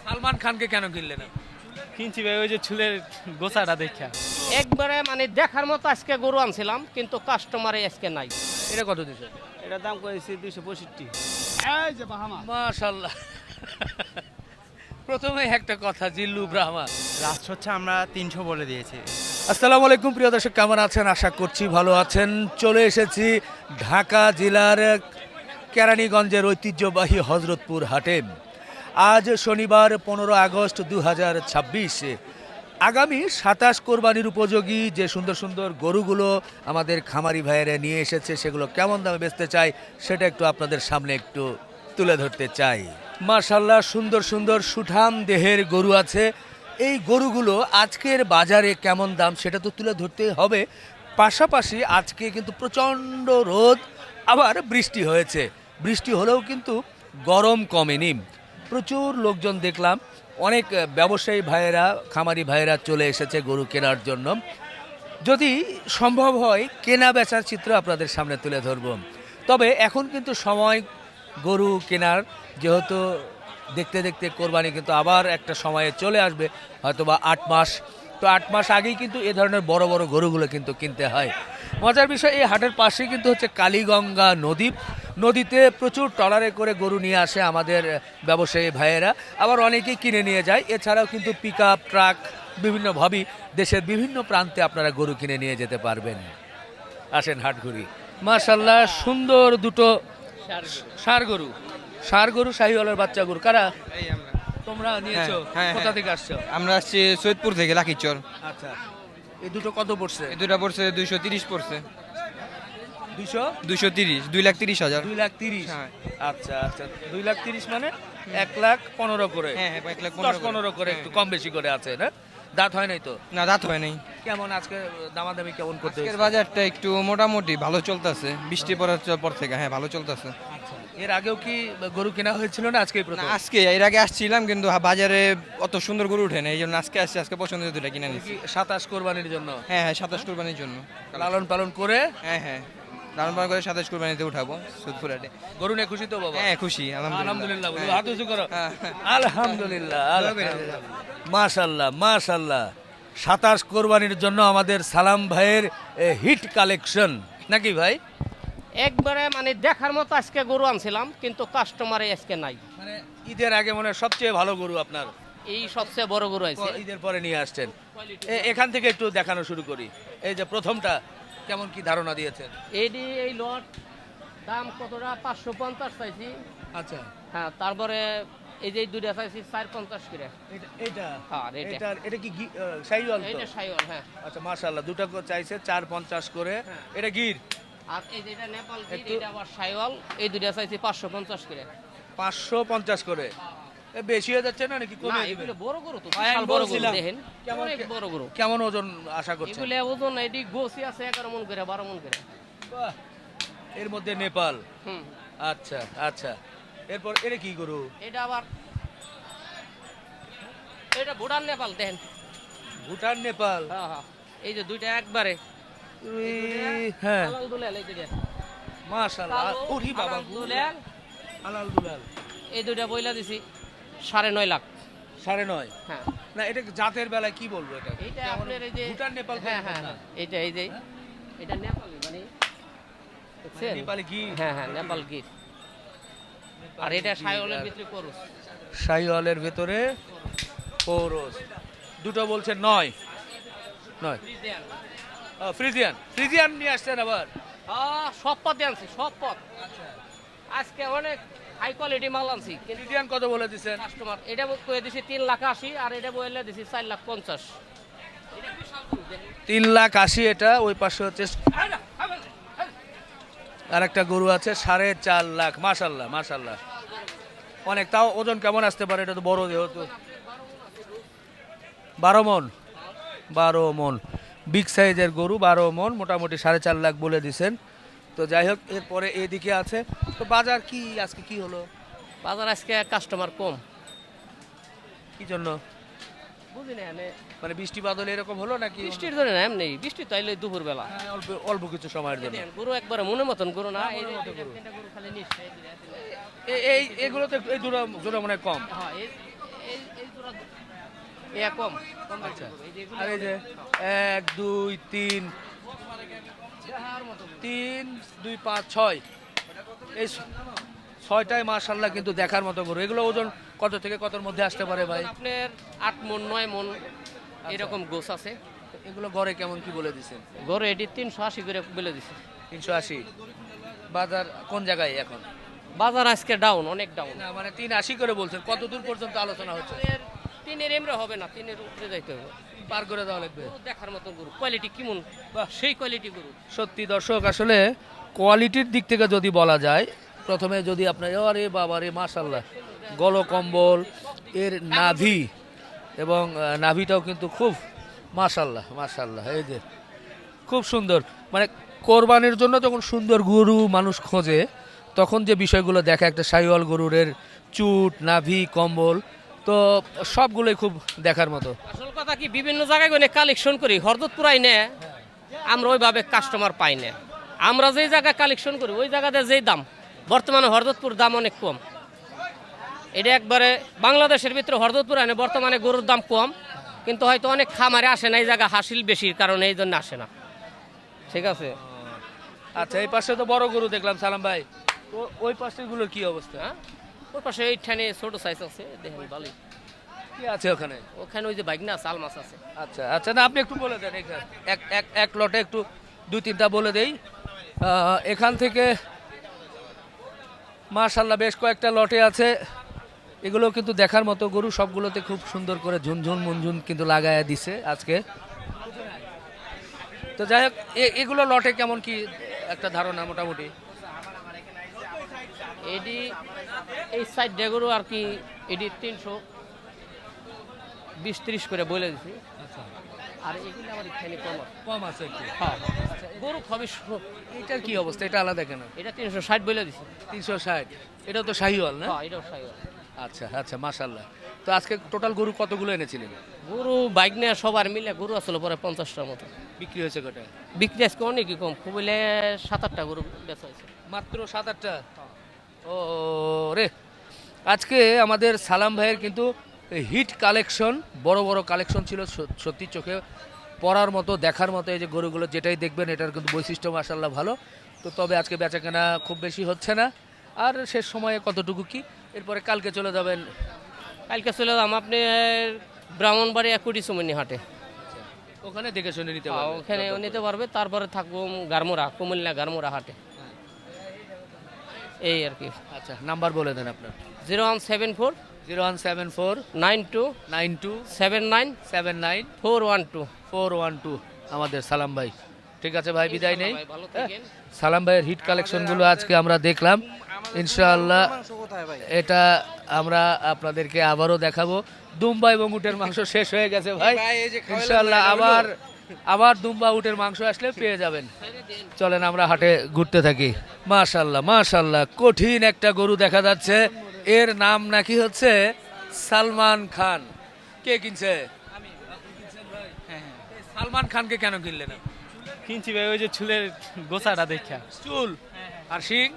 সালমান খানকে কেন কিনলেন? কিনছি ভাই ওই যে চুলের গোছাটা দেখা। একবারে মানে দেখার মতো আজকে গরু আনছিলাম, কিন্তু কাস্টমারে আজকে নাই। এটা কত দিছে? এটা দাম করেছি 265। মাশাআল্লাহ। প্রথমে একটা কথা, জিল্লু ব্রাহ্মা। লাস্ট হচ্ছে আমরা 300 বলে দিয়েছি। আসসালামু আলাইকুম প্রিয় দর্শক, কেমন আছেন? আশা করছি ভালো আছেন। চলে এসেছি ঢাকা জেলার কেরানীগঞ্জের ঐতিহ্যবাহী হযরতপুর হাটে। আজ শনিবার 15 আগস্ট 2026। আগামী 27 কোরবানির উপযোগী যে সুন্দর সুন্দর গরুগুলো আমাদের খামারি ভাইয়েরা নিয়ে এসেছে, সেগুলো কেমন দামে বেচতে চাই সেটা একটু আপনাদের সামনে একটু তুলে ধরতে চাই। মাশাআল্লাহ, সুন্দর সুন্দর সুঠাম দেহের গরু আছে। এই গরুগুলো আজকের বাজারে কেমন দাম সেটা তো তুলে ধরতে হবে। পাশাপাশি আজকে কিন্তু প্রচণ্ড রোদ, আবার বৃষ্টি হয়েছে। বৃষ্টি হলেও কিন্তু গরম কমেনি। প্রচুর লোকজন দেখলাম, অনেক ব্যবসায়ী ভাইয়েরা, খামারি ভাইয়েরা চলে এসেছে গরু কেনার জন্য। যদি সম্ভব হয় কেনা বেচার চিত্র আপনাদের সামনে তুলে ধরব। তবে এখন কিন্তু সময় গরু কেনার, যেহেতু দেখতে দেখতে কোরবানি কিন্তু আবার একটা সময়ে চলে আসবে, হয়তোবা 8 মাস। তো 8 মাস আগেই কিন্তু এ ধরনের বড় বড় গরুগুলো কিন্তু কিনতে হয়। মজার বিষয়, এই হাটের পাশে কিন্তু হচ্ছে কালীগঙ্গা নদী। নদীতে প্রচুর ট্রলারে করে গরু নিয়ে আসে আমাদের ব্যবসায়ী ভাইয়েরা, আবার অনেকেই কিনে নিয়ে যায়। এছাড়াও কিন্তু পিকআপ, ট্রাক, বিভিন্নভাবেই দেশের বিভিন্ন প্রান্তে আপনারা গরু কিনে নিয়ে যেতে পারবেন। আসেন হাট ঘুরি। মাশাআল্লাহ, সুন্দর দুটো ষাঁড় গরু। ষাঁড় গরু, শাহিওয়ালের বাচ্চা গরু। কারা তোমরা নিয়েছো? হ্যাঁ, কোথা থেকে আসছো? আমরা আসছি সৈয়দপুর থেকে, লাকিচর। আচ্ছা, এই দুটো কত পড়ছে? এই দুটা পড়ছে 230 পড়ছে। 200 230, 2,30,000। 2,30,000। হ্যাঁ। আচ্ছা আচ্ছা, 2,30,000 মানে 1,15,000 করে। হ্যাঁ, 1,15,000 10-15 করে, একটু কম বেশি করে আছে না? দাঁত হয় নাই তো? না, দাঁত হয় নাই। কেমন আজকে দামাদামি কেমন করতে আজকের হয়েছে? বাজারটা একটু মোটামুটি ভালো চলতেছে, বৃষ্টি পড়ার পর থেকে। হ্যাঁ, ভালো চলতেছে। আচ্ছা, এর আগেও কি গরু কেনা হয়েছিল না আজকেই না, প্রথম? আজকে এর আগে আসছিলাম, কিন্তু বাজারে অত সুন্দর গরু উঠে না, এই জন্য আজকে আসছি। আজকে পছন্দের দুটা কিনে নিচ্ছি। কি 27 কোরবানির জন্য হ্যাঁ হ্যাঁ, 27 কোরবানির জন্য। লালন পালন করে হ্যাঁ হ্যাঁ, লালন পালন করে 27 কোরবানিতে উঠাবো সৈয়দপুর হাটে। গরু নিয়ে খুশি তো বাবা? হ্যাঁ, খুশি আলহামদুলিল্লাহ। বলো, হ্যাঁ। হাত উঁচু করো। হ্যাঁ। আলহামদুলিল্লাহ, আলহামদুলিল্লাহ। মাশাআল্লাহ মাশাআল্লাহ। 27 কোরবানির জন্য আমাদের সালাম ভাইয়ের হিট কালেকশন নাকি ভাই? একবারে মানে দেখার মতো আজকে গরু আনছিলাম, কিন্তু কাস্টমারে আজকে নাই। মানে ঈদের আগে মনে হয় সবচেয়ে ভালো গরু আপনার। এই সবচেয়ে বড় গরু আছে। ঈদের পরে নিয়ে আসছেন। এখান থেকে একটু দেখানো শুরু করি। এই যে প্রথমটা, কেমন কি ধারণা দিয়েছেন? এই লট দাম কতটা? 550 চাইছি। আচ্ছা, হ্যাঁ, তারপরে এই যে এই দুইটা চাইছি 450 করে। এটা আর এটা? এটা কি শাহিওয়াল তো? এইটা শাহিওয়াল, হ্যাঁ। আচ্ছা, মাশাআল্লাহ, দুটো চাইছে 450 করে। হ্যাঁ। এটা গির আর এই যে এটা নেপাল গির, একটু- এটা আবার শাহিওয়াল। এই দুইটা চাইছি 550 করে। 550 করে। বেশি হয়ে যাচ্ছে না নাকি না, কমে দিবেন? এগুলো বড় গরু তো, হ্যাঁ, বিশাল আমি বড় গরু বলছিলাম। দেখেন, কেমন অনেক বড় গরু। কেমন ওজন আশা করছেন? এগুলো ওজন এটি গোছি আছে 11 মণ করে, 12 মণ করে। বাহ, এর মধ্যে নেপাল। হুম। আচ্ছা আচ্ছা, এরপর এটা কি গরু? এটা আবার এটা ভুটান নেপাল দেখেন। ভুটান নেপাল। হ্যাঁ হ্যাঁ, এই যে দুইটা একবারে। হ্যাঁ, হালাল দুলাল এই দুইটা। মাশাআল্লাহ। কালো, ওরে বাবা, হালাল দুলাল। হালাল দুলাল। এই দুইটা বইলা দিছি 9.5 লাখ। 9.5। হ্যাঁ, না, এটা জাতের বেলায় কি বলবো এটা? এইটা কেমন? আপনার এই যে ভুটান নেপাল তো হ্যাঁ এরকম হ্যাঁ না। হ্যাঁ, এইটা এই যে এটা নেপালি মানে দেখছেন? নেপালি ঘি। হ্যাঁ হ্যাঁ, নেপাল গির। আর এটা শাহিওয়ালের ভিতরে করুস। শাহিওয়ালের ভেতরে পৌরস। দুটো বলছে 9। ফ্রিজিয়ান ফ্রিজিয়ান নিয়ে আসছেন আবার? সব পথে আনছি, সব পথ। আজকে অনেক হাই কোয়ালিটি মাল আনছি, কিন্তু ফ্রিজিয়ান কত বলে দিচ্ছেন? কাস্টমার এটা কয়ে দিছি 3,80,000, আর এটা বলে দিছি 4,50,000। 3,80,000 এটা। ওই পাশে হচ্ছে আর একটা গরু আছে 4.5 লাখ। মাশাল্লাহ মাশাল্লাহ, অনেক। তাও ওজন কেমন আসতে পারে? এটা তো বড় যেহেতু। 12 মণ। 12 মণ, বিগ সাইজের গরু। 12 মণ, মোটামুটি 4.5 লাখ বলে দিছেন। তো যাই হোক, এরপরে এদিকে আছে। তো বাজার কি আজকে কি হলো? বাজার আজকে কাস্টমার কম। কি জন্য? বুঝি না, মানে বৃষ্টি বাদল এরকম হলো নাকি? বৃষ্টির ধরে না, এমনি বৃষ্টি তো আইলে দুপুর বেলা। হ্যাঁ, অল্প অল্প কিছু সময়ের জন্য। গরু একবারে মনের মতন গরু না, এই যে মনের মতো গরু। তিনটা গরু খালি নিচ্ছে, এই এগুলো তো এই দুটো দুটো মনে হয় কম। হ্যাঁ, এই কম আচ্ছা আর এই যে 1 2 3 3 2 5 6 এই 6টাই মাশাআল্লাহ কিন্তু দেখার মতো গরু। এগুলো ওজন কত থেকে কতর মধ্যে আসতে পারে ভাই? আপনার 8 মন 9 মন এরকম গোছ আছে। এগুলো গড়ে কেমন কি বলে দিছেন? গরু এটি 380 করে বলে দিছে। 380। বাজার কোন জায়গায় এখন? বাজার আজকে ডাউন, অনেক ডাউন। না মানে 380 করে বলছেন, কত দূর পর্যন্ত আলোচনা হচ্ছে? তিনের এমরে হবে না, তিনের উপরে যাইতে হবে। পার করে দেওয়া লাগবে। গরু দেখার মতো গরু, কোয়ালিটি কেমন, সেই কোয়ালিটি গরু। সত্যি দর্শক, আসলে কোয়ালিটির দিক থেকে যদি বলা যায়, প্রথমে যদি আপনার আরে বাবারে মাশাআল্লাহ গলকম্বল এর নাভি এবং নাভিটাও কিন্তু খুব মাশাআল্লাহ মাশাআল্লাহ, এই যে খুব সুন্দর। মানে কোরবানির জন্য যখন সুন্দর গরু মানুষ খোঁজে তখন যে বিষয়গুলো দেখা, একটা শাহিওয়াল গরুর চুট নাভি কম্বল তো সবগুলোই খুব দেখার মতো। আসল কথা কি, বিভিন্ন জায়গায় গনে কালেকশন করি, হরদতপুরাই নে আমরা ওইভাবে কাস্টমার পাই না। আমরা যেই জায়গায় কালেকশন করি ওই জায়গাতে যেই দাম, বর্তমানে হরদতপুর দাম অনেক কম। এটা একবারে বাংলাদেশের ভিতরে হরদতপুর আনে বর্তমানে গরুর দাম কম, কিন্তু হয়তো অনেক খামারে আসে না, এই জায়গা হাসিল বেশির কারণে এই জন্য আসে না। ঠিক আছে। আচ্ছা এই পাশে তো বড় গরু দেখলাম সালাম ভাই, ওই পাশের গুলোর কি অবস্থা? হ্যাঁ, ওই পাশে এইখানে ছোট সাইজ আছে, দেখেন ভালোই। কি আছে ওখানে? ওখানে ওই যে বাইকনা চাল মাছ আছে। আচ্ছা আচ্ছা, না আপনি একটু বলে দেন, এক লটে একটু 2-3টা বলে দেই। এখান থেকে মাশাআল্লাহ বেশ কয়েকটা লটে আছে, এগুলো কিন্তু দেখার মতো গরু। সবগুলোতে খুব সুন্দর করে ঝুনঝুন মুনঝুন কিন্তু লাগায়া দিছে আজকে। তো যাই হোক, এগুলো লটে কেমন কি একটা ধারণা মোটামুটি? এডি এই সাইড ডেগরু আর কি, এডি 320-30 করে বলে দিছি। আর এগুলো আমার এখানে কম আছে। কম আছে একটু। হ্যাঁ, গরু খুবই এটার কি অবস্থা? এটা আলাদা কেন? এটা 360 বলে দিছি। 360। এটাও তো শাহিওয়াল না? হ্যাঁ, এটাও সাইজ। আচ্ছা আচ্ছা মাশাআল্লাহ। তো আজকে টোটাল গরু কতগুলো এনেছিলেন? গরু বাইক নিয়ে সবার মিলে গরু আসলে পরে 50টার মতো। বিক্রি হয়েছে কটা? বিক্রি আজকে অনেকই কম, খুব হইলে 7-8টা গরু বেচা হয়েছে। মাত্র 7-8টা? ও রে, আজকে আমাদের সালাম ভাইয়ের কিন্তু হিট কালেকশন, বড় বড় কালেকশন ছিল, সত্যি চোখে পড়ার মতো দেখার মতো। এই যে গরুগুলো যেটাই দেখবেন এটার কিন্তু বৈশিষ্ট্য মাশাআল্লাহ ভালো। তো তবে আজকে বেচাকেনা খুব বেশি হচ্ছে না। আর শেষ সময়ে কতটুকু কি, এরপরে কালকে চলে যাবেন? কালকে চলে যাম আপনি ব্রাহ্মণবাড়ি একুটি সুমনি হাটে। ওখানে দেখে শুনে নিতে হ্যাঁ, পারবেন। ওখানে নিতে পারবে। তারপরে থাকবো গারমোড়া, কুমিল্লা গারমোড়া হাটে। এই আর কি। আচ্ছা নাম্বার বলে দেন আপনার। 0174 0174 92 92 79 79 412। 412 আমাদের সালাম ভাই। ঠিক আছে ভাই, বিদায় নেই। ভালো থাকেন। সালাম ভাইয়ের হিট কালেকশনগুলো আজকে আমরা দেখলাম, ইনশাআল্লাহ এটা আমরা আপনাদেরকে আবারও দেখাবো। দুম্বা এবং উটের মাংস শেষ হয়ে গেছে ভাই, ইনশাআল্লাহ আবার দুম্বা উটের মাংস আসলে পেয়ে যাবেন। চলেন আমরা হাটে ঘুরতে থাকি। মাশাআল্লাহ মাশাআল্লাহ, কঠিন একটা গরু দেখা যাচ্ছে। এর নাম নাকি হচ্ছে সালমান খান। কে কিনছে? সালমান খানকে কেন কিনলেন? কিনছি ভাই ওই যে চুলের গোছাটা দেখা। চুল আর শিং,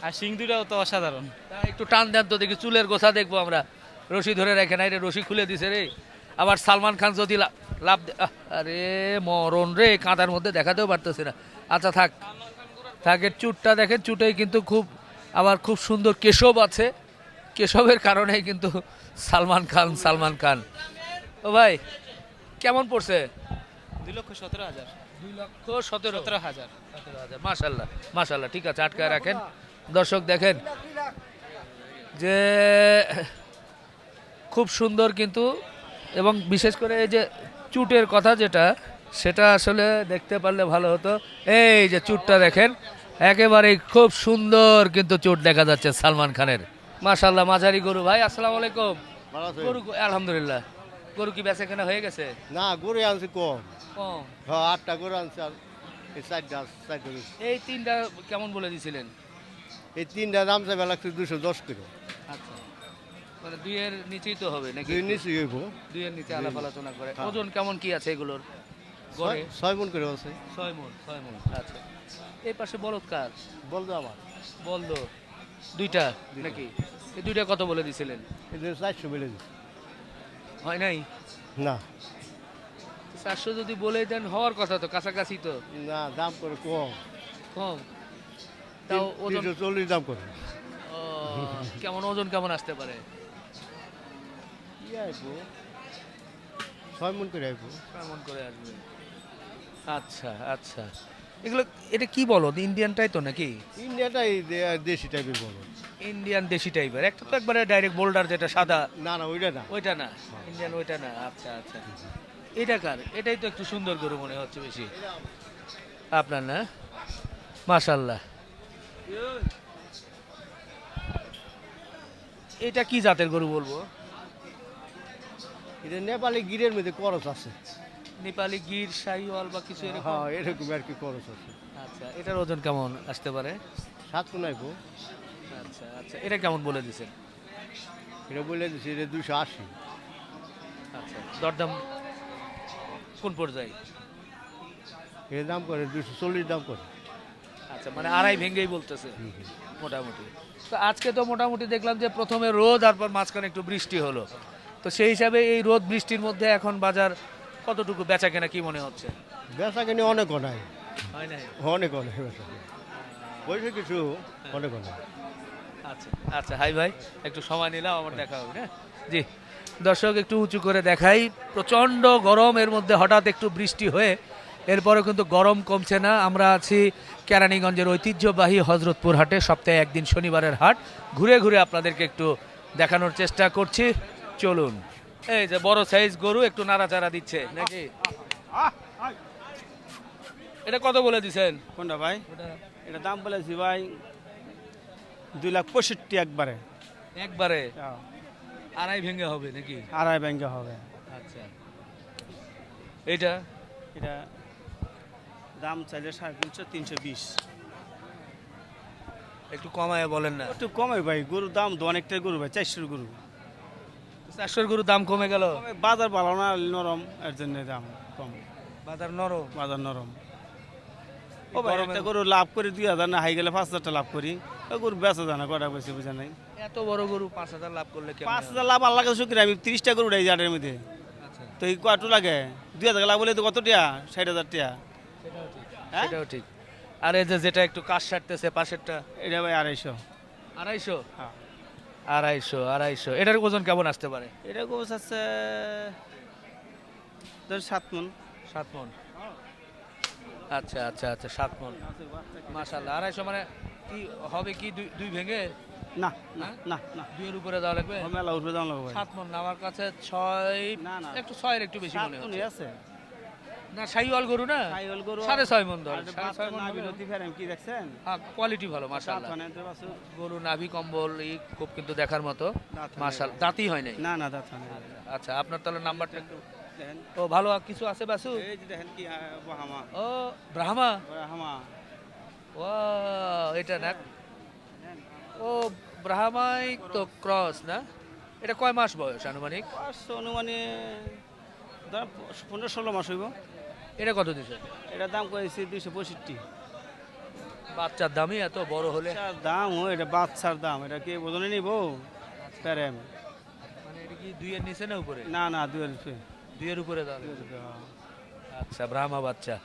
আর শিং দুটাও তো অসাধারণ। তা একটু টান দেন তো দেখি, চুলের গোছা দেখবো আমরা। রশি ধরে রাখে নাই রে, রশি খুলে দিছে রে। আবার সালমান খান যদি লাভ আরে মরণ রে, কাঁদার মধ্যে দেখাতেও পারতেছে না। আচ্ছা থাক থাক, এর চুটটা দেখেন, চুটেই কিন্তু খুব সুন্দর কেশব আছে। কেশবের কারণেই কিন্তু সালমান খান। ও ভাই কেমন পড়ছে? 2,17,000। 2,17,000। মাশাআল্লাহ মাশাআল্লাহ, ঠিক আছে আটকায় রাখেন। দর্শক দেখেন যে খুব সুন্দর কিন্তু, এবং বিশেষ করে এই যে চুটের কথা যেটা, সেটা আসলে দেখতে পারলে ভালো হতো। এই যে চুটটা দেখেন, একেবারেই খুব সুন্দর কিন্তু চুট দেখা যাচ্ছে সালমান খানের। মাশাআল্লাহ মাঝারি গরু। ভাই আসসালামু আলাইকুম। গরু আলহামদুলিল্লাহ। গরু কি বেচা কেনা হয়ে গেছে? না, গরু আনছি কম। কম? হ্যাঁ, 8টা গরু আনছি আর এই 4টা এই 3টা কেমন বলে দিছিলেন? এই 3টা দাম চাইবে লাগছে 210 করে। আচ্ছা, মানে 2 এর নিচেই তো হবে নাকি? 2 নিচে হইব। 2 এর নিচে আলাপ আলোচনা করে। হ্যাঁ। ওজন কেমন কি আছে এগুলোর? গড়ে 6 মণ করে আছে। 6 মণ। আচ্ছা, এই পাশে বলদ কার? বলতো আমার বলদ দুইটা নাকি? এই দুইটা কত বলে দিছিলেন? এই যে 400 বলে দিছি। ও হয় নাই? না 400 যদি বলে দেন হওয়ার কথা তো, কাছাকাছি তো। না দাম করে কম, কম তাও ওজন 340 দাম করে। ও, কেমন ওজন কেমন আসতে পারে? কি আইবো 6 মন করে আইবো। কেমন করে আসবে? আচ্ছা আচ্ছা, এগুলো এটা কি বলো, ইন্ডিয়ানটাই তো নাকি? ইন্ডিয়াটাই দেশি টাইপের বড়। ইন্ডিয়ান দেশি টাইপের, একটা তো একবারে ডাইরেক্ট বোল্ডার যেটা সাদা, না না ওইটা না। ওইটা না, ইন্ডিয়ান ওইটা না। আচ্ছা আচ্ছা, এটা কার? এটাই তো একটু সুন্দর গরু মনে হচ্ছে বেশি। আপনার না? মাশাল্লাহ। এটা কি জাতের গরু বলবো? এটা নেপালি গিরের মধ্যে খরচ আছে। নেপালি গির, শাহিওয়াল বা কিছু এরকম? হ্যাঁ এরকম আর কি খরচ আছে। আচ্ছা, এটার ওজন কেমন আসতে পারে? 7 মন আইবো। আচ্ছা আচ্ছা, এটা কেমন বলে দিছেন? এটা বলে দিছি এটা 280। আচ্ছা, দরদাম কোন পর্যায়ে? এর দাম করে 240 দাম করে। আচ্ছা, মানে আড়াই ভেঙ্গেই বলতেছে মোটামুটি। তো আজকে তো মোটামুটি দেখলাম যে প্রথমে রোদ, তারপর মাঝখানে একটু বৃষ্টি হলো, তো সেই হিসাবে এই রোদ বৃষ্টির মধ্যে এখন বাজার কতটুকু বেচা কেনা কি মনে হচ্ছে? বেচা কিনে অনেক অনাই, হয় নাই? অনেক অনেক বেচা কিনে। বলছে কিছু অনেক অনেক। আচ্ছা আচ্ছা, হাই ভাই, একটু সময় নিলাম, আমার দেখা হবে না। জি দর্শক, একটু উঁচু করে দেখাই, প্রচণ্ড গরম, এর মধ্যে হঠাৎ একটু বৃষ্টি হয়ে এরপরেও কিন্তু গরম কমছে না। আমরা আছি কেরানীগঞ্জের ঐতিহ্যবাহী হজরতপুর হাটে, সপ্তাহে একদিন শনিবারের হাট। ঘুরে ঘুরে আপনাদেরকে একটু দেখানোর চেষ্টা করছি, চলুন। এই যে বড় সাইজ গরু একটু নাড়াচাড়া দিচ্ছে নাকি? এটা কত বলে দিছেন? কোনটা ভাই? এটা দাম বলেছি ভাই 2,65,000 একবারে। একবারে আড়াই ভেঙে হবে নাকি? আড়াই ব্যাংকে হবে। আচ্ছা, এটা এটা দাম চাইলে 350, 320। একটু কমায় বলেন না। একটু কমে ভাই, গরুর দাম তো অনেকটা গরু ভাই, 400 গরু। 400 গরুর দাম কমে গেল? কমে, বাজার ভালো না, নরম, এর জন্য দাম কম। বাজার নরম? বাজার নরম। ও ভাই, একটা গরু লাভ করি 2,000, না হাই গেলে 5,000 লাভ করি। ও গরু বেচা যায় না, কটা পয়সা বুঝা নাই। এত বড় গরু 5,000 লাভ করলে কেমন? 5,000 লাভ আল্লাহ কাছে শুক্রিয়া, আমি 30টা গরু উঠাই জাটের মধ্যে। আচ্ছা, তো এই কয়টু লাগে? 2,000 লাভ হলে তো কত টিয়া? 60,000 টিয়া। হ্যাঁ? সেটাও ঠিক। আর এই যে যেটা একটু কাজ সারতেছে পাশেরটা, এটা ভাই 250। 250? হ্যাঁ। 250 এটার ওজন কেমন আসতে পারে? এটা গোছ আছে ধর 7 মন। 7 মন? আচ্ছা আচ্ছা আচ্ছা, 7 মন, মাশাআল্লাহ। 250 মানে কি হবে, কি দুই ভেঙে? না না না না, 2 এর উপরে দেওয়া লাগবে? ও মেলা উঠবে দাম লাগবে ভাই। 7 মন না, আমার কাছে 6, না, না। একটু 6 এর একটু বেশি 7 মনে মনই হচ্ছে। আছে। না, শাহিওয়াল গরু না, সাইওয়াল গরু 6.5 মন ধর। আর এটা 6.5 বাচ্চা মন না হবে? বিরতি ফেরেন কি দেখছেন? হ্যাঁ, কোয়ালিটি ভালো মাশাআল্লাহ। দাঁত হয় না, বাছুর। গরু নাভি কম্বল খুব কিন্তু দেখার মতো দাঁত হয় না। মাশাআল্লাহ। দাঁতই হয় নাই? না না, দাঁত হয় না। আচ্ছা, আপনার তাহলে নাম্বারটা একটু। দেখেন, ও ভালো কিছু আছে বাসু? এই যে দেখেন কি বাহামা। ও ব্রাহ্মা, বাহামা। ও এটা না, ও ব্রাহ্মাই তো ক্রস না? এটা কয় মাস বয়স আনুমানিক? অনুমানে ধর 15-16 মাস হইব। এটা কত দিছে? এটা দাম করেছি 265। বাচ্চার দামই এত বড় হলে? বাচ্চার দাম ও, এটা বাচ্চার দাম, এটা কি ওজনে নিব প্যারেম? মানে এটা কি 2 এর নিচে না উপরে? না না, 2 রুপে। 2 এর উপরে দাম। আচ্ছা, ব্রাহ্মা বাচ্চা।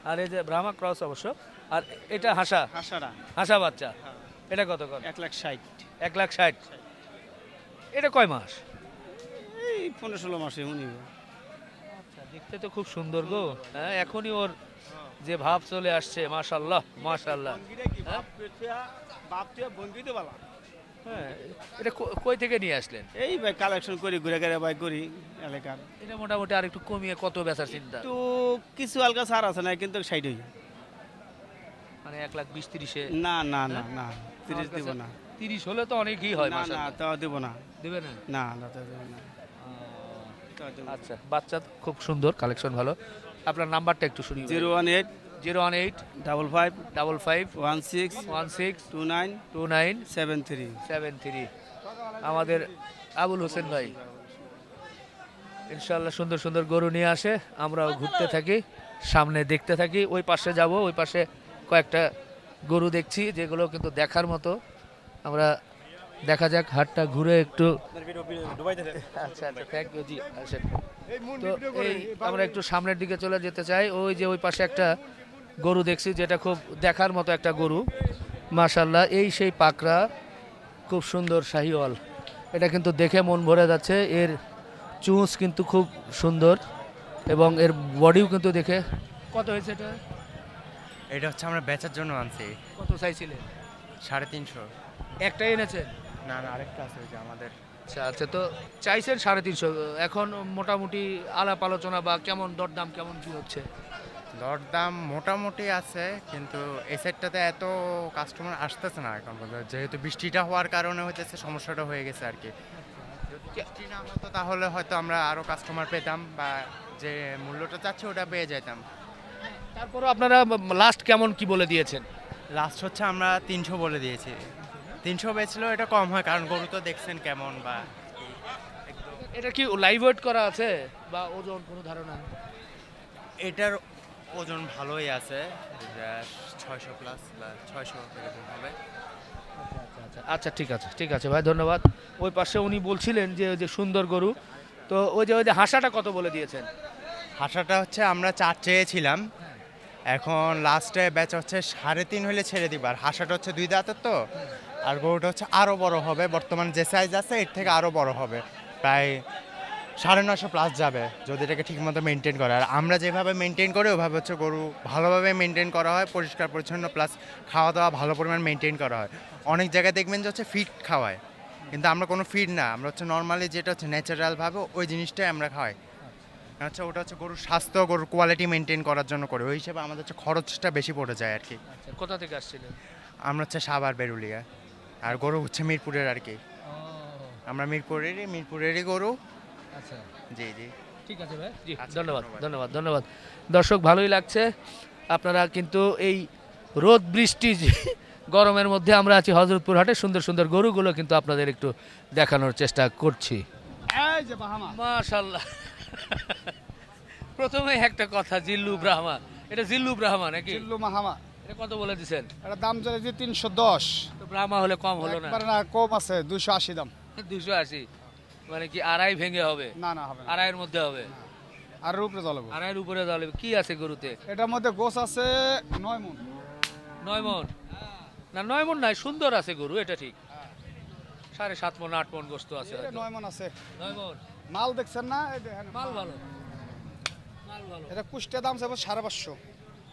আর এই যে ব্রাহ্মা ক্রস অবশ্য। আর এটা হাসা, হাসাটা হাসা বাচ্চা, এটা কত কর? 1,60,000। 1,60,000। এটা কয় মাস? এই 15-16 মাসে উনি। আচ্ছা, দেখতে তো খুব সুন্দর গো। হ্যাঁ, এখনই ওর যে ভাব চলে আসছে, মাশাআল্লাহ মাশাআল্লাহ। হ্যাঁ, এটা কই থেকে নিয়ে আসলেন? এই ভাই কালেকশন করি, ঘুরে ঘুরে ভাই করি এলাকার। এটা মোটামুটি আর একটু কমিয়ে কত বেচার চিন্তা? তো কিছু হালকা ছাড় আছে না, কিন্তু 60 হই। মানে 1,20,30-30-এ? না না না না, 30 দিব না। 30 হলে তো অনেকই হয় না না, মাশাআল্লাহ। তাও দিব না। দিবে না? না না, তাও দিব না। আচ্ছা, বাচ্চা খুব সুন্দর, কালেকশন ভালো। আপনার নাম্বারটা একটু শুনি। 018 018 55 55 16 16 29 29 73। 73। আমাদের আবুল হোসেন ভাই ইনশাআল্লাহ সুন্দর সুন্দর গরু নিয়ে আসে, আমরাও ঘুরতে থাকি, সামনে দেখতে থাকি। ওই পাশে যাব, ওই পাশে কয়েকটা গরু দেখছি যেগুলো কিন্তু দেখার মতো। আমরা দেখা যাক হাটটা ঘুরে একটু। আচ্ছা আচ্ছা, থ্যাংক ইউ জি। আসেন। তো এই আমরা একটু সামনের দিকে চলে যেতে চাই। ওই যে ওই পাশে একটা গরু দেখছি, যেটা খুব দেখার মতো একটা গরু, মাশাল্লাহ। এই সেই পাকড়া, খুব সুন্দর শাহিওয়াল। এটা কিন্তু দেখে মন ভরে যাচ্ছে। এর চুঁচ কিন্তু খুব সুন্দর এবং এর বডিও কিন্তু দেখে। কত হয়েছে এটা? এটা হচ্ছে আমরা বেচার জন্য আনছি কত চাইছিলেন? 350। একটাই এনেছেন? না না, আরেকটা আছে ওই যে আমাদের। আচ্ছা আচ্ছা, তো চাইছেন 350। এখন মোটামুটি আলাপ আলোচনা বা কেমন দরদাম কেমন কি হচ্ছে? দরদাম মোটামুটি আছে, কিন্তু এই সাইডটাতে এত কাস্টমার আসতেছে না এখন পর্যন্ত, যেহেতু বৃষ্টিটা হওয়ার কারণে হইতেছে সমস্যাটা হয়ে গেছে আর কি। যদি বৃষ্টি না হতো তাহলে হয়তো আমরা আরও কাস্টমার পেতাম বা যে মূল্যটা চাচ্ছি ওটা পেয়ে যেতাম। তারপরও আপনারা লাস্ট কেমন কি বলে দিয়েছেন? লাস্ট হচ্ছে আমরা 300 বলে দিয়েছি। 300 বেচলেও এটা কম হয়, কারণ গরু তো দেখছেন কেমন বা এটা কি লাইভ ওয়েট করা আছে বা ওজন কোনো ধারণা? এটার ওজন ভালোই আছে, 600 প্লাস বা 600 এরকম হবে। আচ্ছা ঠিক আছে, ঠিক আছে ভাই, ধন্যবাদ। ওই পাশে উনি বলছিলেন যে ওই যে সুন্দর গরু, তো ওই যে হাসাটা কত বলে দিয়েছেন? হাসাটা হচ্ছে আমরা 4 চেয়েছিলাম, এখন লাস্টে বেচা হচ্ছে 3.5 হলে ছেড়ে দিব। আর হাসাটা হচ্ছে 2 দাঁতের তো, আর গরুটা হচ্ছে আরও বড় হবে, বর্তমান যে সাইজ আছে এর থেকে আরও বড় হবে, প্রায় 950 প্লাস যাবে যদি এটাকে ঠিকমতো মেনটেন করে। আর আমরা যেভাবে মেনটেন করি ওভাবে হচ্ছে গরু ভালোভাবে মেনটেন করা হয়, পরিষ্কার পরিচ্ছন্ন, প্লাস খাওয়া দাওয়া ভালো পরিমাণ মেনটেন করা হয়। অনেক জায়গায় দেখবেন যে হচ্ছে ফিড খাওয়ায়, কিন্তু আমরা কোনো ফিড না, আমরা হচ্ছে নর্মালি যেটা হচ্ছে ন্যাচারালভাবে ওই জিনিসটাই আমরা খাওয়াই। আচ্ছা, ওটা হচ্ছে গরুর স্বাস্থ্য, গরুর কোয়ালিটি মেনটেন করার জন্য করে, ওই হিসেবে আমাদের হচ্ছে খরচটা বেশি পড়ে যায় আর কি। আচ্ছা, কোথা থেকে আসছিলেন? আমরা হচ্ছে সাভার বেরুলিয়া, আর গরু হচ্ছে মিরপুরের আর কি। আমরা মিরপুরেরই গরু। আচ্ছা জি জি, ঠিক আছে ভাই, জি আচ্ছা, ধন্যবাদ ধন্যবাদ। ধন্যবাদ ধন্যবাদ। দর্শক, ভালোই লাগছে। আপনারা কিন্তু এই রোদ বৃষ্টি গরমের মধ্যে আমরা আছি হযরতপুর হাটে, সুন্দর সুন্দর গরুগুলো কিন্তু আপনাদের একটু দেখানোর চেষ্টা করছি। মাশাআল্লাহ। প্রথমে একটা কথা, জিল্লু ব্রাহ্মা, এটা জিল্লু ব্রাহ্মা নাকি? জিল্লু মাহামা, এটা কত বলে দিছেন? এটা দাম চলেছে 310। তো ব্রাহ্মা হলে কম হলো না? একবার না, কম আছে 280 দাম। 280 মানে কি আড়াই ভেঙে হবে? না না, হবে না, আড়াইয়ের মধ্যে হবে? আর উপরে চলবে। আড়াইয়ের উপরে যাবে। কি আছে গরুতে? এটার মধ্যে গোছ আছে 9 মণ। 9 মণ? না 9 মণ নাই, সুন্দর আছে গরু, এটা ঠিক। 7.5 মণ 8 মণ গোস্ত আছে হয়তো। 9 মণ আছে। 9 মণ মাল দেখছেন না? এই দেখেন মাল ভালো, মাল ভালো। এটা কুষ্টিয়া দাম আছে 550।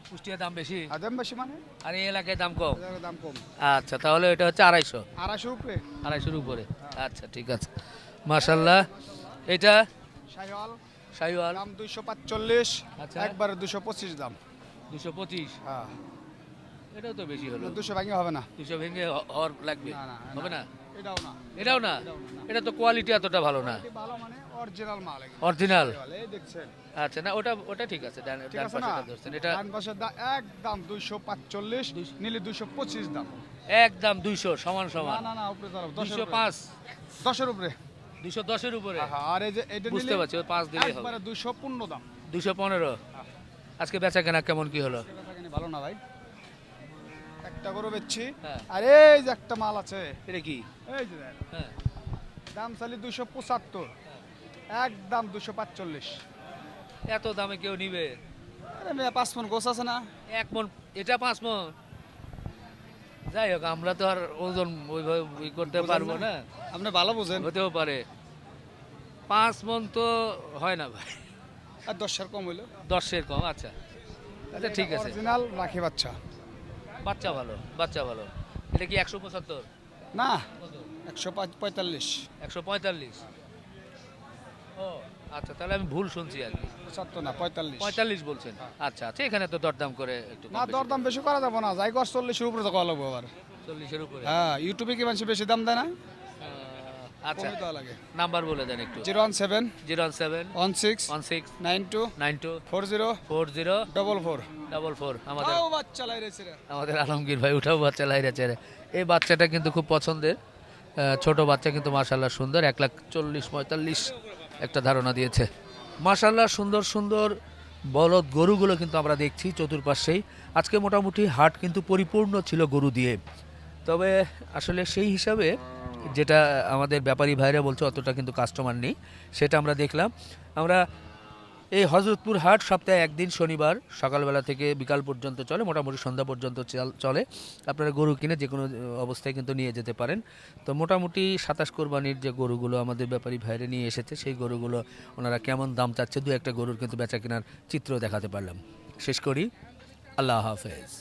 কুষ্টিয়া দাম বেশি আর দাম বেশি মানে আর এই এলাকায় দাম কম। এটার দাম কম। আচ্ছা, তাহলে এটা হচ্ছে 250। 250 উপরে। 250-র উপরে। আচ্ছা ঠিক আছে, মাশাআল্লাহ। এটা শাহিওয়াল শাহিওয়াল দাম 245। আচ্ছা। একবারে 225 দাম। 225? হ্যাঁ, এটাও তো বেশি হলো। 200 ভাঙে হবে না। 200 ভেঙে হওয়ার লাগবে? না, না, হবে না? এটাও না। এটাও না? এটা তো কোয়ালিটি এতটা ভালো না। এটি ভালো মানে অরিজিনাল মাল এগুলো। অরিজিনাল? শাহিওয়াল, এই দেখছেন। আচ্ছা, না ওটা ঠিক আছে, ডান ঠিক আছে না? পাশেটা ধরছেন। এটা ডান পাশের একদম 245, নিলে 225 দাম। একদম 200 সমান না সমান। না না, উপরে দাঁড়াও, 205? 10-এর উপরে। 210-এর উপরে? হ্যাঁ, আর এই যে এটা বুঝতে পারছি, ওই 5 দিলেই হবে। একবারে 215 দাম। 215? আজকে বেচা কেনা কেমন কি হলো? ভালো না ভাই, একটা গরু বেচছি। হ্যাঁ। আর এই যে একটা মাল আছে, এটা কি? এই যে দেখ, হ্যাঁ, দাম চালি 275, একদম 245। এত দামে কেউ নিবে? আরে মেয়ে 5 মণ গোছ আছে না? 1 মণ? এটা 5 মণ? যাই হোক, আমরা তো আর ওজন ওইভাবে করতে পারবো না। আপনি ভালো বুঝেন। হতেও পারে। 5 মণ তো হয় না ভাই। আর 10-এর কম হইলো। 10-এর কম? আচ্ছা আচ্ছা, ঠিক আছে। অরিজিনাল রাখি বাচ্চা। বাচ্চা ভালো, বাচ্চা ভালো। এটা কি 175? না, কত? 145। 145? ও আচ্ছা, তাহলে আমি ভুল শুনছি আর কি। 75 না, 45। 45 বলছেন? আচ্ছা আচ্ছা, এখানে তো দরদাম করে একটু কম না, বেশি। দরদাম বেশি করা যাবে না, যাই গছ 40-এর উপরে তো করা লাগবে আবার। 40-এর উপরে? হ্যাঁ, ইউটিউবে কি মানুষ বেশি দাম দেয় না? আচ্ছা, কমই দেওয়া লাগে। নাম্বার বলে দেন একটু। 017 017 16 16 92 92 40 40 44। 44। আমাদের তাও বাচ্চা লাই রেছে রে। আমাদের আলমগীর ভাই উঠাও বাচ্চা লাইরা চেরে। এই বাচ্চাটা কিন্তু খুব পছন্দের, ছোট বাচ্চা কিন্তু মাশাআল্লাহ সুন্দর। 1,40,45 একটা ধারণা দিয়েছে। মাশাআল্লাহ সুন্দর সুন্দর বলদ গরুগুলো কিন্তু আমরা দেখছি চতুর্পাশেই। আজকে মোটামুটি হাট কিন্তু পরিপূর্ণ ছিল গরু দিয়ে। তবে আসলে সেই হিসাবে যেটা আমাদের ব্যাপারী ভাইরা বলছে অতটা কিন্তু কাস্টমার নেই, সেটা আমরা দেখলাম। আমরা এই হজরতপুর হাট সপ্তাহে একদিন শনিবার সকালবেলা থেকে বিকাল পর্যন্ত চলে, মোটামুটি সন্ধ্যা পর্যন্ত চলে। আপনারা গরু কিনে যে কোনো অবস্থায় কিন্তু নিয়ে যেতে পারেন। তো মোটামুটি 27 কোরবানির যে গরুগুলো আমাদের ব্যাপারী ভাইরে নিয়ে এসেছে, সেই গরুগুলো ওনারা কেমন দাম চাচ্ছে, দু একটা গরুর কিন্তু বেচা কেনার চিত্র দেখাতে পারলাম। শেষ করি, আল্লাহ হাফেজ।